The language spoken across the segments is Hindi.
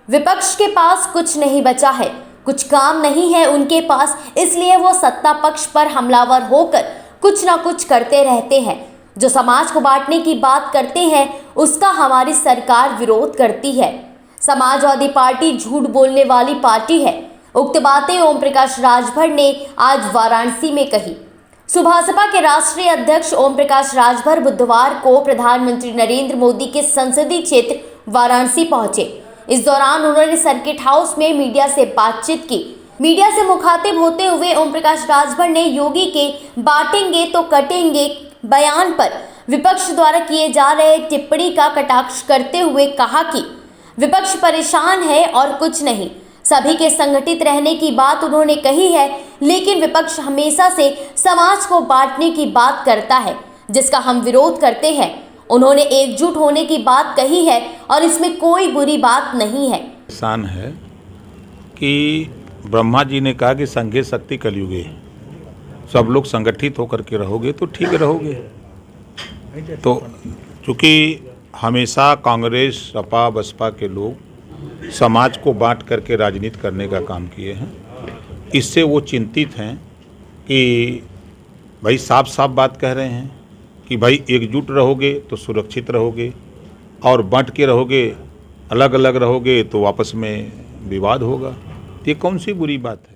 विपक्ष के पास कुछ नहीं बचा है, कुछ काम नहीं है उनके पास, इसलिए वो सत्ता पक्ष पर हमलावर होकर कुछ ना कुछ करते रहते हैं। जो समाज को बांटने की बात करते हैं उसका हमारी सरकार विरोध करती है। समाजवादी पार्टी झूठ बोलने वाली पार्टी है। उक्त बातें ओम प्रकाश राजभर ने आज वाराणसी में कही। सुभासपा के राष्ट्रीय अध्यक्ष ओम प्रकाश राजभर बुधवार को प्रधानमंत्री नरेंद्र मोदी के संसदीय क्षेत्र वाराणसी पहुंचे। इस दौरान उन्होंने सर्किट हाउस में मीडिया से बातचीत की। मीडिया से मुखातिब होते हुए ओम प्रकाश राजभर ने योगी के बांटेंगे तो कटेंगे बयान पर विपक्ष द्वारा किए जा रहे टिप्पणी का कटाक्ष करते हुए कहा कि विपक्ष परेशान है और कुछ नहीं। सभी के संगठित रहने की बात उन्होंने कही है, लेकिन विपक्ष हमेशा से समाज को बांटने की बात करता है, जिसका हम विरोध करते हैं। उन्होंने एकजुट होने की बात कही है और इसमें कोई बुरी बात नहीं है। आसान है कि ब्रह्मा जी ने कहा कि संघे शक्ति कलयुगे, सब लोग संगठित होकर के रहोगे तो ठीक रहोगे। तो चूँकि हमेशा कांग्रेस सपा बसपा के लोग समाज को बांट करके राजनीति करने का काम किए हैं, इससे वो चिंतित हैं कि भाई साफ साफ बात कह रहे हैं कि भाई एकजुट रहोगे तो सुरक्षित रहोगे और बांट के रहोगे, अलग अलग रहोगे तो आपस में विवाद होगा। ये कौन सी बुरी बात है।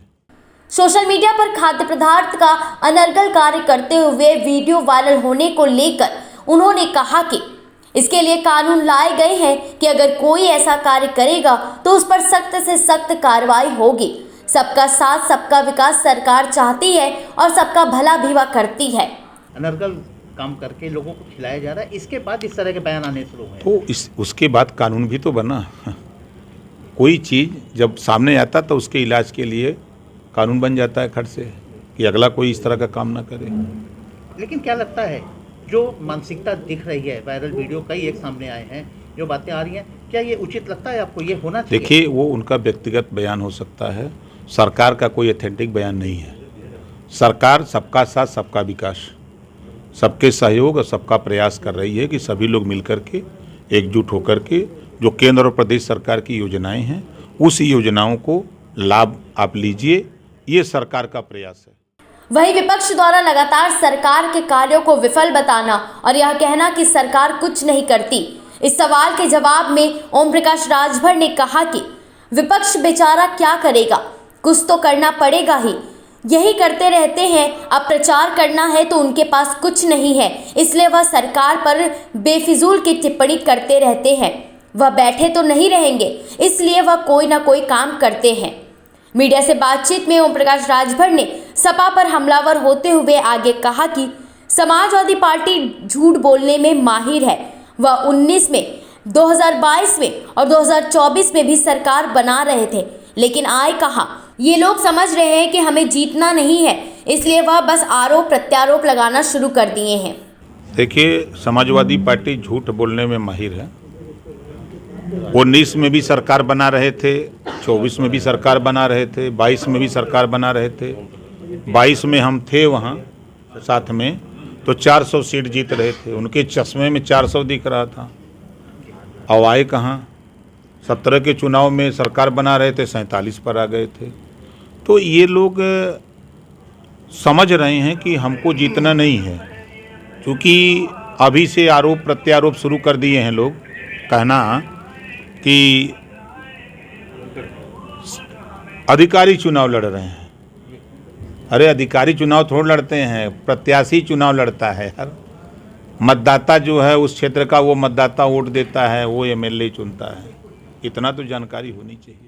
सोशल मीडिया पर खाद्य पदार्थ का अनर्गल कार्य करते हुए वीडियो वायरल होने को लेकर उन्होंने कहा कि इसके लिए कानून लाए गए हैं कि अगर कोई ऐसा कार्य करेगा तो उस पर सख्त से सख्त कार्रवाई होगी। सबका साथ सबका विकास सरकार चाहती है और सबका भला भी वह करती है। अनर्गल काम करके लोगों को खिलाया जा रहा है, इसके बाद इस तरह के बयान आने शुरू हुए तो उसके बाद कानून भी तो बना। कोई चीज़ जब सामने आता तो उसके इलाज के लिए कानून बन जाता है खट से कि अगला कोई इस तरह का काम ना करे। लेकिन क्या लगता है जो मानसिकता दिख रही है, वायरल वीडियो कई एक सामने आए हैं, जो बातें आ रही हैं, क्या ये उचित लगता है आपको? ये होना चाहिए? देखिए, वो उनका व्यक्तिगत बयान हो सकता है, सरकार का कोई ऑथेंटिक बयान नहीं है। सरकार सबका साथ सबका विकास, सबके सहयोग और सबका प्रयास कर रही है कि सभी लोग मिलकर के एकजुट होकर के जो केंद्र और प्रदेश सरकार की योजनाएं हैं उस योजनाओं को लाभ आप लीजिए, ये सरकार का प्रयास है। वहीं विपक्ष द्वारा लगातार सरकार के कार्यों को विफल बताना और यह कहना कि सरकार कुछ नहीं करती। इस सवाल के जवाब में ओम प्रकाश राजभर ने कहा कि विपक्ष बेचारा क्या करेगा, कुछ तो करना पड़ेगा ही, यही करते रहते हैं। अब प्रचार करना है तो उनके पास कुछ नहीं है, इसलिए वह सरकार पर बेफिजूल की टिप्पणी करते रहते हैं। वह बैठे तो नहीं रहेंगे, इसलिए वह कोई ना कोई काम करते हैं। मीडिया से बातचीत में ओम प्रकाश राजभर ने सपा पर हमलावर होते हुए आगे कहा कि समाजवादी पार्टी झूठ बोलने में माहिर है। वह 19 में, 2022 में और 2024 में भी सरकार बना रहे थे, लेकिन आए कहाँ। ये लोग समझ रहे हैं कि हमें जीतना नहीं है, इसलिए वह बस आरोप प्रत्यारोप लगाना शुरू कर दिए हैं। देखिए, समाजवादी पार्टी झूठ बोलने में माहिर है। 19 में भी सरकार बना रहे थे, 24 में भी सरकार बना रहे थे, 22 में भी सरकार बना रहे थे। 22 में हम थे वहाँ साथ में, तो 400 सीट जीत रहे थे। उनके चश्मे में 400 दिख रहा था। अब आए कहाँ। 17 के चुनाव में सरकार बना रहे थे, 47 पर आ गए थे। तो ये लोग समझ रहे हैं कि हमको जीतना नहीं है, क्योंकि अभी से आरोप प्रत्यारोप शुरू कर दिए हैं लोग, कहना कि अधिकारी चुनाव लड़ रहे हैं। अरे अधिकारी चुनाव थोड़ा लड़ते हैं, प्रत्याशी चुनाव लड़ता है। हर मतदाता जो है उस क्षेत्र का, वो मतदाता वोट देता है, वो एमएलए चुनता है। इतना तो जानकारी होनी चाहिए।